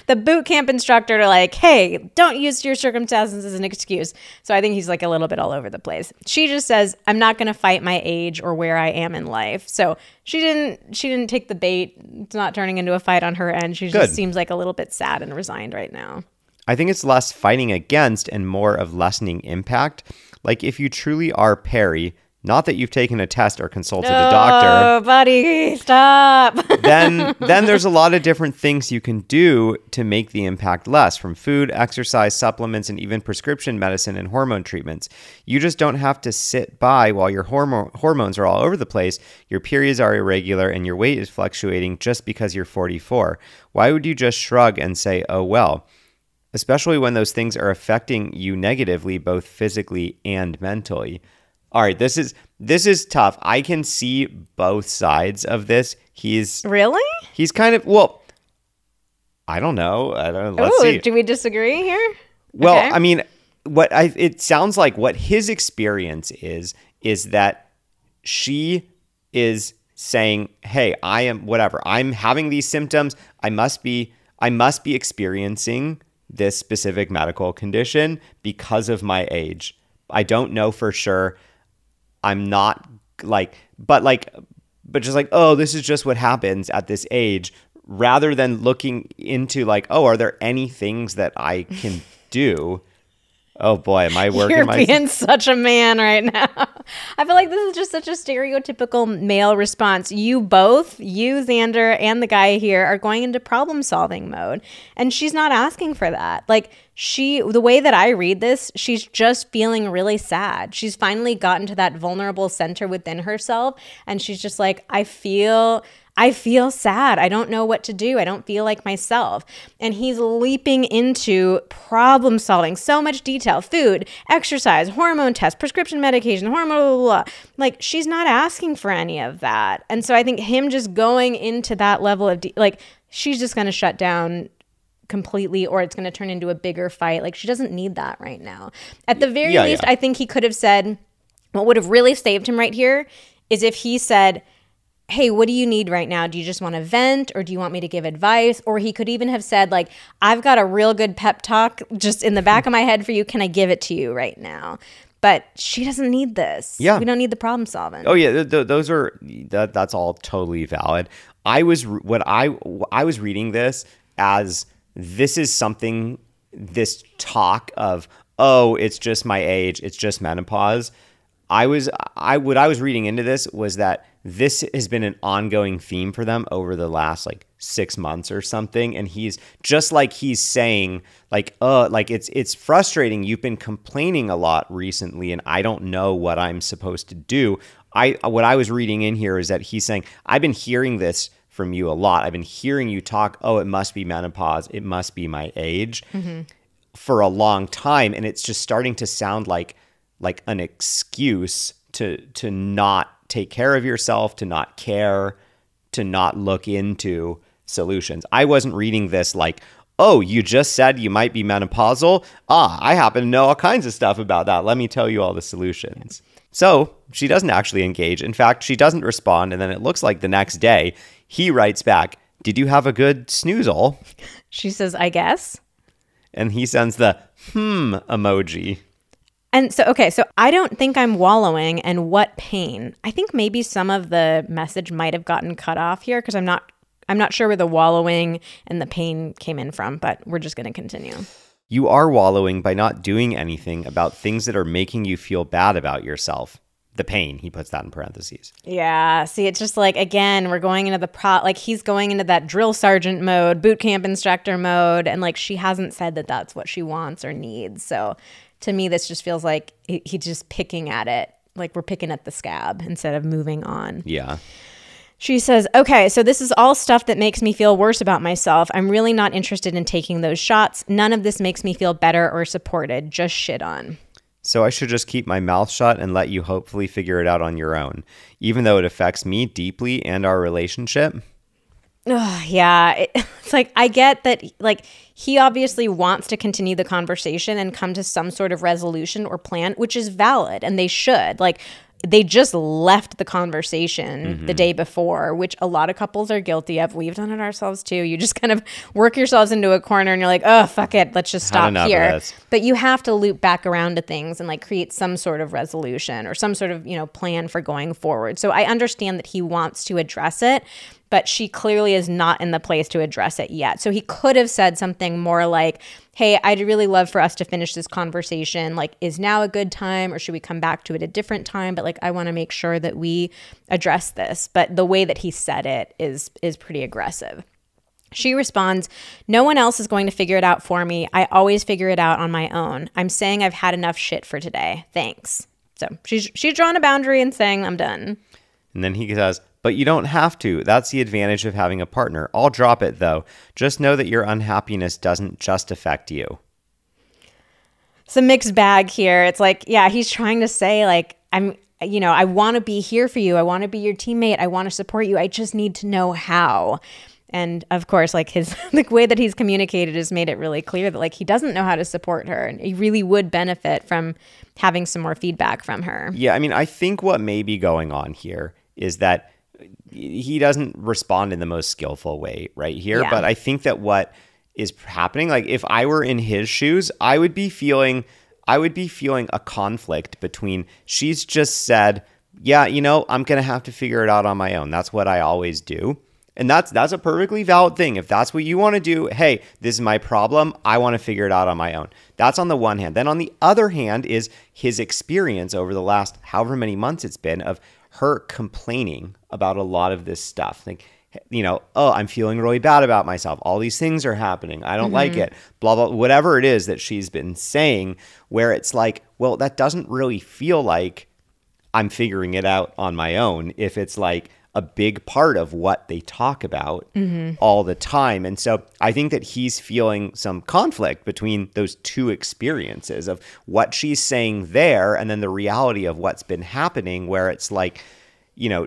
the boot camp instructor to like, hey, don't use your circumstances as an excuse. So I think he's like a little bit all over the place. She just says, I'm not going to fight my age or where I am in life. So she didn't take the bait. It's not turning into a fight on her end. She just seems like a little bit sad and resigned right now. I think it's less fighting against and more of lessening impact. Like if you truly are Perry, not that you've taken a test or consulted a doctor. Oh, buddy, stop. then there's a lot of different things you can do to make the impact less, from food, exercise, supplements, and even prescription medicine and hormone treatments. You just don't have to sit by while your hormones are all over the place, your periods are irregular, and your weight is fluctuating just because you're 44. Why would you just shrug and say, oh, well? Especially when those things are affecting you negatively, both physically and mentally. All right, this is tough. I can see both sides of this. He's kind of, well, I don't know. Let's see. Do we disagree here? Well, okay. I mean, it sounds like what his experience is that she is saying, hey, I am whatever. I'm having these symptoms. I must be experiencing this specific medical condition because of my age. I don't know for sure. I'm not but just like, oh, this is just what happens at this age, rather than looking into like, oh, are there any things that I can do? Oh boy, am I working? You're being such a man right now. I feel like this is just such a stereotypical male response. You, Xander, and the guy here are going into problem-solving mode, and she's not asking for that. Like the way that I read this, she's just feeling really sad. She's finally gotten to that vulnerable center within herself, and she's just like, I feel sad. I don't know what to do. I don't feel like myself. And he's leaping into problem solving. So much detail. Food, exercise, hormone tests, prescription medication, hormone, blah, blah, blah. Like, she's not asking for any of that. And so I think him just going into that level of, she's just going to shut down completely, or it's going to turn into a bigger fight. Like, she doesn't need that right now. At the very least, I think he could have said, what would have really saved him right here is if he said, hey, what do you need right now? Do you just want to vent, or do you want me to give advice? Or he could even have said, like, I've got a real good pep talk just in the back of my head for you. Can I give it to you right now? But she doesn't need this. Yeah. We don't need the problem solving. Oh yeah, that's all totally valid. I was reading this as, this is something, this talk of, oh, it's just my age, it's just menopause. What I was reading into this was that this has been an ongoing theme for them over the last 6 months or something. And he's saying it's frustrating. You've been complaining a lot recently and I don't know what I'm supposed to do. What I was reading in here is that he's saying, I've been hearing this from you a lot. I've been hearing you talk, oh, it must be menopause. It must be my age for a long time. And it's just starting to sound like an excuse to not take care of yourself, to not care, to not look into solutions. I wasn't reading this like, oh, you just said you might be menopausal. I happen to know all kinds of stuff about that. Let me tell you all the solutions. So she doesn't actually engage. In fact, she doesn't respond. And then it looks like the next day he writes back, did you have a good snoozle? She says, I guess. And he sends the emoji. And so I don't think I'm wallowing, and what pain. I think maybe some of the message might have gotten cut off here because I'm not sure where the wallowing and the pain came in from, but we're just going to continue. You are wallowing by not doing anything about things that are making you feel bad about yourself. The pain, he puts that in parentheses. Yeah, see, it's just like, again, we're going into he's going into that drill sergeant mode, boot camp instructor mode, and she hasn't said that that's what she wants or needs. So to me, this just feels like he's just picking at it, like we're picking at the scab instead of moving on. Yeah. She says, okay, so this is all stuff that makes me feel worse about myself. I'm really not interested in taking those shots. None of this makes me feel better or supported. Just shit on. So I should just keep my mouth shut and let you hopefully figure it out on your own, even though it affects me deeply and our relationship? Ugh, yeah, it's like I get that like he obviously wants to continue the conversation and come to some sort of resolution or plan, which is valid and they should. Like they just left the conversation the day before, which a lot of couples are guilty of. We've done it ourselves too. You just kind of work yourselves into a corner and you're like, oh, fuck it. Let's just stop here. But you have to loop back around to things and like create some sort of resolution or some sort of, plan for going forward. So I understand that he wants to address it, but she clearly is not in the place to address it yet. So he could have said something more like, hey, I'd really love for us to finish this conversation. Like, is now a good time or should we come back to it a different time? But like, I want to make sure that we address this. But the way that he said it is pretty aggressive. She responds, no one else is going to figure it out for me. I always figure it out on my own. I'm saying I've had enough shit for today. Thanks. So she's drawn a boundary and saying, I'm done. And then he says, but you don't have to. That's the advantage of having a partner. I'll drop it, though. Just know that your unhappiness doesn't just affect you. It's a mixed bag here. It's like, yeah, he's trying to say, like, I want to be here for you. I want to be your teammate. I want to support you. I just need to know how. And of course, like the way that he's communicated has made it really clear that like he doesn't know how to support her and he really would benefit from having some more feedback from her. Yeah, I mean, I think what may be going on here is that he doesn't respond in the most skillful way right here. Yeah. But I think that what is happening, like if I were in his shoes, I would be feeling a conflict between she's just said, yeah, I'm going to have to figure it out on my own. That's what I always do. And that's a perfectly valid thing. If that's what you want to do, hey, this is my problem. I want to figure it out on my own. That's on the one hand. Then on the other hand is his experience over the last however many months it's been of her complaining about a lot of this stuff. Like, oh, I'm feeling really bad about myself. All these things are happening. I don't like it. Blah, blah, whatever it is that she's been saying, where it's like, well, that doesn't really feel like I'm figuring it out on my own if it's like a big part of what they talk about all the time. And so I think that he's feeling some conflict between those two experiences of what she's saying there and then the reality of what's been happening, where it's like,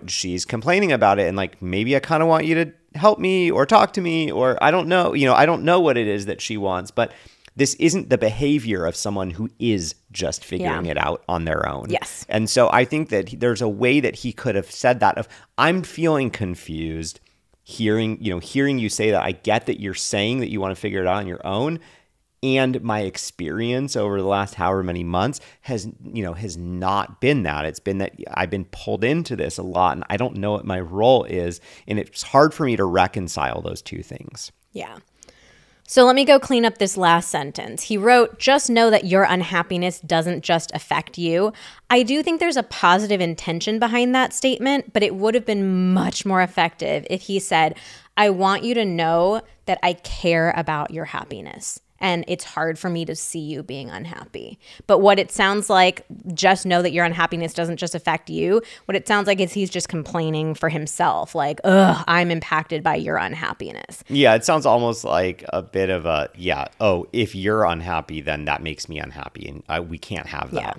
she's complaining about it and like, maybe I kind of want you to help me or talk to me, or I don't know, I don't know what it is that she wants, but this isn't the behavior of someone who is just figuring it out on their own. Yes. And so I think that there's a way that he could have said that of, I'm feeling confused hearing you say that. I get that you're saying that you want to figure it out on your own. And my experience over the last however many months has not been that. It's been that I've been pulled into this a lot and I don't know what my role is. And it's hard for me to reconcile those two things. Yeah. So let me go clean up this last sentence. He wrote, just know that your unhappiness doesn't just affect you. I do think there's a positive intention behind that statement, but it would have been much more effective if he said, I want you to know that I care about your happiness. And it's hard for me to see you being unhappy. But what it sounds like, just know that your unhappiness doesn't just affect you. What it sounds like is he's just complaining for himself. Like, ugh, I'm impacted by your unhappiness. Yeah, it sounds almost like a bit of a, if you're unhappy, then that makes me unhappy. And we can't have that. Yeah.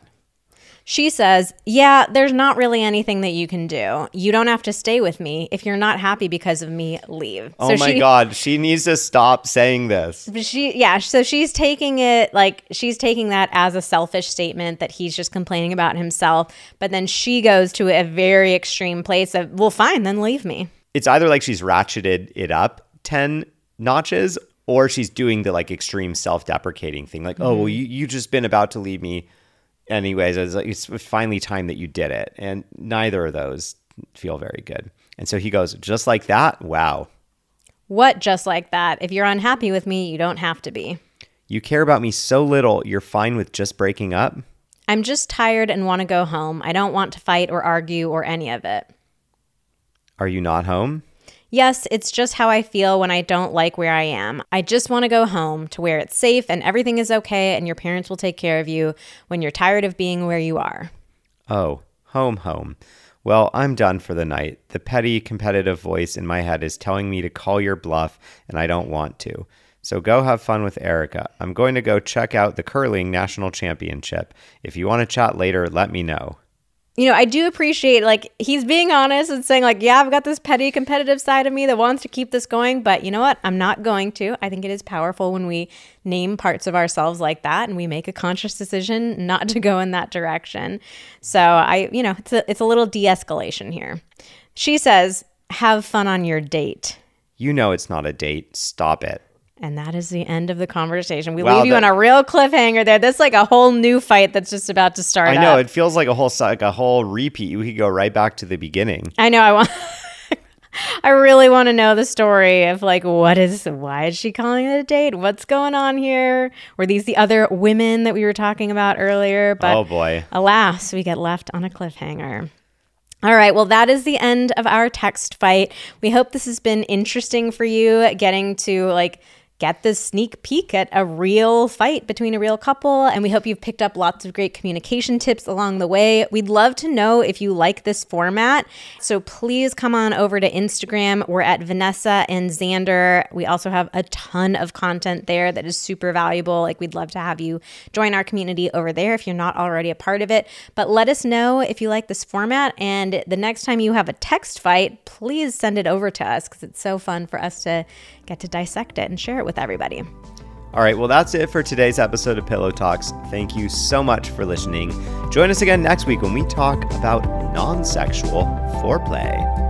She says, yeah, there's not really anything that you can do. You don't have to stay with me. If you're not happy because of me, leave. Oh my God, she needs to stop saying this. So she's taking it like she's taking that as a selfish statement that he's just complaining about himself. But then she goes to a very extreme place of, well, fine, then leave me. It's either like she's ratcheted it up 10 notches or she's doing the like extreme self-deprecating thing. Like, oh, well, you just been about to leave me. Anyways, it's finally time that you did it. And neither of those feel very good. And so he goes, just like that? Wow. What just like that? If you're unhappy with me, you don't have to be. You care about me so little, you're fine with just breaking up? I'm just tired and want to go home. I don't want to fight or argue or any of it. Are you not home? Yes, it's just how I feel when I don't like where I am. I just want to go home to where it's safe and everything is okay and your parents will take care of you when you're tired of being where you are. Oh, home. Well, I'm done for the night. The petty, competitive voice in my head is telling me to call your bluff, and I don't want to. So go have fun with Erica. I'm going to go check out the curling national championship. If you want to chat later, let me know. I do appreciate, like, he's being honest and saying, like, yeah, I've got this petty competitive side of me that wants to keep this going, but you know what? I'm not going to. I think it is powerful when we name parts of ourselves like that and we make a conscious decision not to go in that direction. So it's a little de-escalation here. She says, have fun on your date. You know it's not a date. Stop it. And that is the end of the conversation. We leave you on a real cliffhanger there. That's like a whole new fight that's just about to start. I know. It feels like a whole repeat. We could go right back to the beginning. I know. I really want to know the story of like, why is she calling it a date? What's going on here? Were these the other women that we were talking about earlier? But oh boy. Alas, we get left on a cliffhanger. All right. Well, that is the end of our text fight. We hope this has been interesting for you, getting to get this sneak peek at a real fight between a real couple. And we hope you've picked up lots of great communication tips along the way. We'd love to know if you like this format. So please come on over to Instagram. We're at Vanessa and Xander. We also have a ton of content there that is super valuable. We'd love to have you join our community over there if you're not already a part of it. But let us know if you like this format. And the next time you have a text fight, please send it over to us because it's so fun for us to get to dissect it and share it with everybody. All right, well, that's it for today's episode of Pillow Talks. Thank you so much for listening. Join us again next week when we talk about non-sexual foreplay.